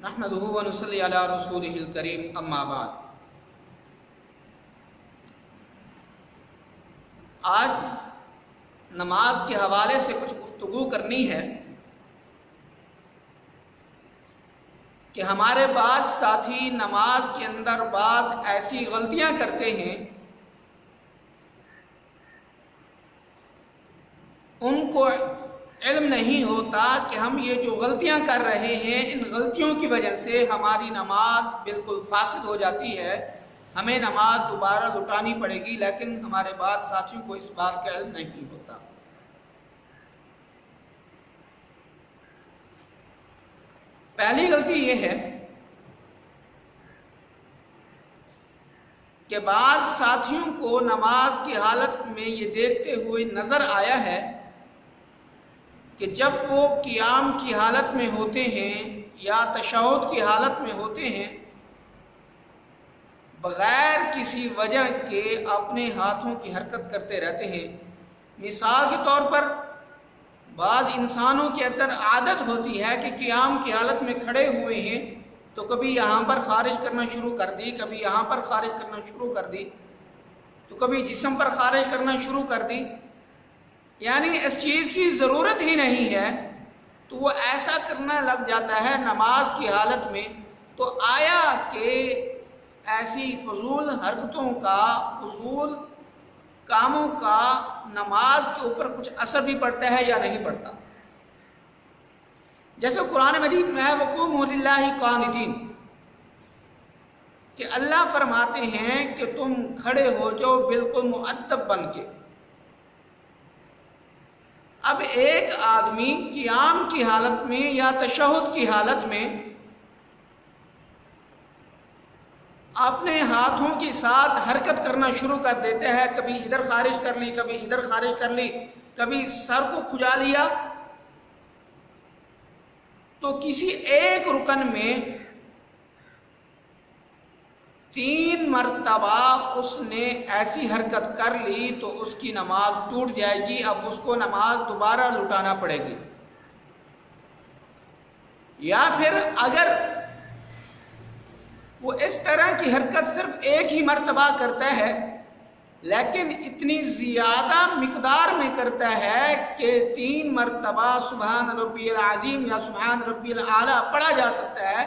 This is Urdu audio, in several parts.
نحمدہ و نصلی علی رسولہ الکریم، اما بعد۔ آج نماز کے حوالے سے کچھ گفتگو کرنی ہے کہ ہمارے بعض ساتھی نماز کے اندر بعض ایسی غلطیاں کرتے ہیں، ان کو علم نہیں ہوتا کہ ہم یہ جو غلطیاں کر رہے ہیں، ان غلطیوں کی وجہ سے ہماری نماز بالکل فاسد ہو جاتی ہے، ہمیں نماز دوبارہ لٹانی پڑے گی، لیکن ہمارے بعض ساتھیوں کو اس بات کا علم نہیں ہوتا۔ پہلی غلطی یہ ہے کہ بعض ساتھیوں کو نماز کی حالت میں یہ دیکھتے ہوئے نظر آیا ہے کہ جب وہ قیام کی حالت میں ہوتے ہیں یا تشہد کی حالت میں ہوتے ہیں، بغیر کسی وجہ کے اپنے ہاتھوں کی حرکت کرتے رہتے ہیں۔ مثال کے طور پر بعض انسانوں کے اندر عادت ہوتی ہے کہ قیام کی حالت میں کھڑے ہوئے ہیں تو کبھی یہاں پر خارج کرنا شروع کر دی، کبھی یہاں پر خارج کرنا شروع کر دی، تو کبھی جسم پر خارج کرنا شروع کر دی، یعنی اس چیز کی ضرورت ہی نہیں ہے تو وہ ایسا کرنا لگ جاتا ہے نماز کی حالت میں۔ تو آیا کہ ایسی فضول حرکتوں کا، فضول کاموں کا نماز کے اوپر کچھ اثر بھی پڑتا ہے یا نہیں پڑتا؟ جیسے قرآن مجید میں ہے وَقُومُوا لِلَّهِ قَانِتِينَ، کہ اللہ فرماتے ہیں کہ تم کھڑے ہو جاؤ بالکل مؤدب بن کے۔ اب ایک آدمی قیام کی حالت میں یا تشہد کی حالت میں اپنے ہاتھوں کے ساتھ حرکت کرنا شروع کر دیتا ہے، کبھی ادھر خارج کر لی، کبھی ادھر خارج کر لی، کبھی سر کو کھجا لیا، تو کسی ایک رکن میں 3 مرتبہ اس نے ایسی حرکت کر لی تو اس کی نماز ٹوٹ جائے گی، اب اس کو نماز دوبارہ لٹانا پڑے گی۔ یا پھر اگر وہ اس طرح کی حرکت صرف ایک ہی مرتبہ کرتا ہے لیکن اتنی زیادہ مقدار میں کرتا ہے کہ 3 مرتبہ سبحان ربی العظیم یا سبحان ربی الاعلیٰ پڑھا جا سکتا ہے،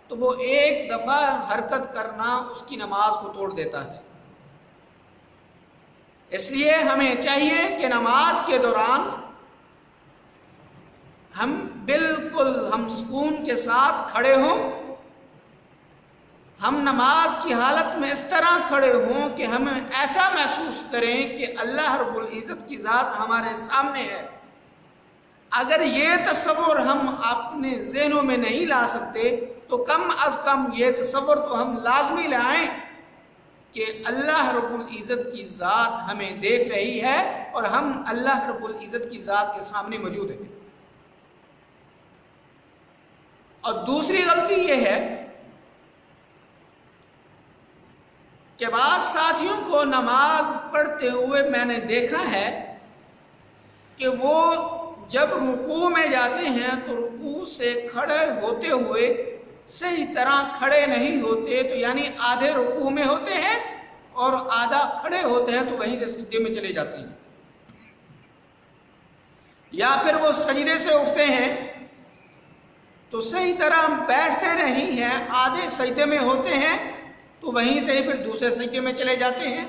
تو وہ ایک دفعہ حرکت کرنا اس کی نماز کو توڑ دیتا ہے۔ اس لیے ہمیں چاہیے کہ نماز کے دوران ہم سکون کے ساتھ کھڑے ہوں، ہم نماز کی حالت میں اس طرح کھڑے ہوں کہ ہم ایسا محسوس کریں کہ اللہ رب العزت کی ذات ہمارے سامنے ہے۔ اگر یہ تصور ہم اپنے ذہنوں میں نہیں لا سکتے تو کم از کم یہ تصور تو ہم لازمی لائیں کہ اللہ رب العزت کی ذات ہمیں دیکھ رہی ہے اور ہم اللہ رب العزت کی ذات کے سامنے موجود ہیں۔ اور دوسری غلطی یہ ہے کہ بعض ساتھیوں کو نماز پڑھتے ہوئے میں نے دیکھا ہے کہ وہ جب رکوع میں جاتے ہیں تو رکوع سے کھڑے ہوتے ہوئے صحیح طرح کھڑے نہیں ہوتے، تو یعنی آدھے رکوع میں ہوتے ہیں اور آدھا کھڑے ہوتے ہیں تو وہیں سے سجدے میں چلے جاتے ہیں، یا پھر وہ سجدے سے اٹھتے ہیں تو صحیح طرح بیٹھتے نہیں ہیں، آدھے سجدے میں ہوتے ہیں تو وہیں سے ہی پھر دوسرے سجدے میں چلے جاتے ہیں۔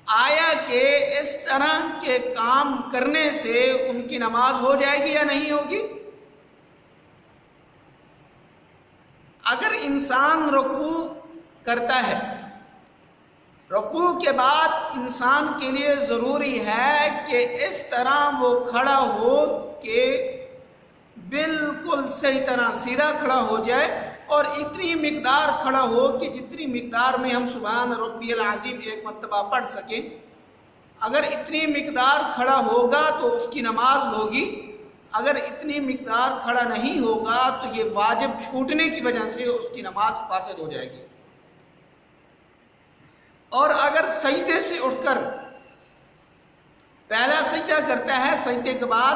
آیا کہ اس طرح کے کام کرنے سے ان کی نماز ہو جائے گی یا نہیں ہوگی؟ اگر انسان رکوع کرتا ہے، رکوع کے بعد انسان کے لیے ضروری ہے کہ اس طرح وہ کھڑا ہو کہ بالکل صحیح طرح سیدھا کھڑا ہو جائے اور اتنی مقدار کھڑا ہو کہ جتنی مقدار میں ہم سبحان ربی العظیم 1 مرتبہ پڑھ سکیں۔ اگر اتنی مقدار کھڑا ہوگا تو اس کی نماز ہوگی، اگر اتنی مقدار کھڑا نہیں ہوگا تو یہ واجب چھوٹنے کی وجہ سے اس کی نماز فاسد ہو جائے گی۔ اور اگر سجدے سے اٹھ کر پہلا سجدہ کرتا ہے، سجدے کے بعد